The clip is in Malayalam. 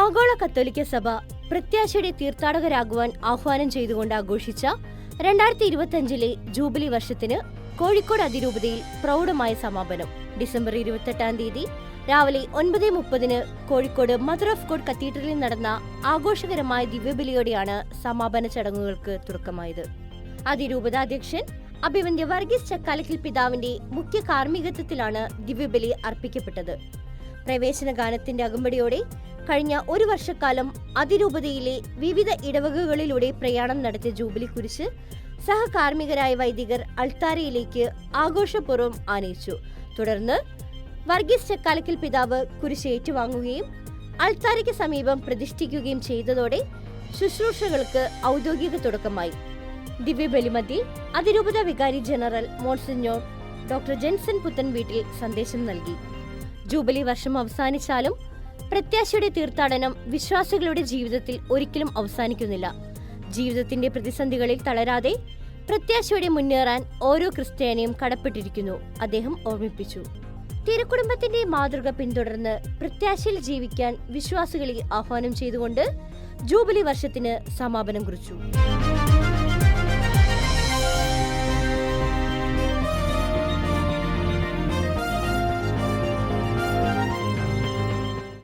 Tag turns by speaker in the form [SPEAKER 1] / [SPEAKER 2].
[SPEAKER 1] ആഗോള കത്തോലിക്ക സഭ പ്രത്യാശയുടെ തീർത്ഥാടകരാകുവാൻ ആഹ്വാനം ചെയ്തുകൊണ്ട് ആഘോഷിച്ച 2025 ജൂബിലി വർഷത്തിന് കോഴിക്കോട് അതിരൂപതയിൽ പ്രൗഢമായ സമാപനം. ഡിസംബർ 28 രാവിലെ 9:30 കോഴിക്കോട് മദർ ഓഫ് ഗോഡ് കത്തീഡ്രലിൽ നടന്ന ആഘോഷകരമായ ദിവ്യബലിയോടെയാണ് സമാപന ചടങ്ങുകൾക്ക് തുടക്കമായത്. അതിരൂപത അധ്യക്ഷൻ അഭിവന്ദ്യ വർഗീസ് ചക്കാലക്കൽ പിതാവിന്റെ മുഖ്യ കാർമ്മികത്വത്തിലാണ് ദിവ്യബലി അർപ്പിക്കപ്പെട്ടത്. പ്രവേശന ഗാനത്തിന്റെ അകമ്പടിയോടെ കഴിഞ്ഞ ഒരു വർഷക്കാലം അതിരൂപതയിലെ വിവിധ ഇടവകകളിലൂടെ പ്രയാണം നടത്തിയ ജൂബിലി കുരിശ് സഹകാർമ്മികരായ വൈദികർ അൾത്താരയിലേക്ക് ആഘോഷപൂർവ്വം ആനയിച്ചു. തുടർന്ന് വർഗീസ് ചക്കാലക്കൽ പിതാവ് കുരിശ് ഏറ്റുവാങ്ങുകയും അൾത്താരയ്ക്ക് സമീപം പ്രതിഷ്ഠിക്കുകയും ചെയ്തതോടെ ശുശ്രൂഷകൾക്ക് ഔദ്യോഗിക തുടക്കമായി. ദിവ്യബലി മധ്യേ അതിരൂപത വികാരി ജനറൽ മോൺസിഞ്ഞോർ ഡോക്ടർ ജെൻസൺ പുത്തൻവീട്ടിൽ സന്ദേശം നൽകി. ജൂബിലി വർഷം അവസാനിച്ചാലും പ്രത്യാശയുടെ തീർത്ഥാടനം വിശ്വാസികളുടെ ജീവിതത്തിൽ ഒരിക്കലും അവസാനിക്കുന്നില്ല. ജീവിതത്തിന്റെ പ്രതിസന്ധികളിൽ തളരാതെ പ്രത്യാശയോടെ മുന്നേറാൻ ഓരോ ക്രിസ്ത്യാനിയും കടപ്പെട്ടിരിക്കുന്നു, അദ്ദേഹം ഓർമ്മിപ്പിച്ചു. തിരുക്കുടുംബത്തിന്റെ മാതൃക പിന്തുടർന്ന് പ്രത്യാശയിൽ ജീവിക്കാൻ വിശ്വാസികളെ ആഹ്വാനം ചെയ്തുകൊണ്ട് ജൂബിലി വർഷത്തിന് സമാപനം കുറിച്ചു.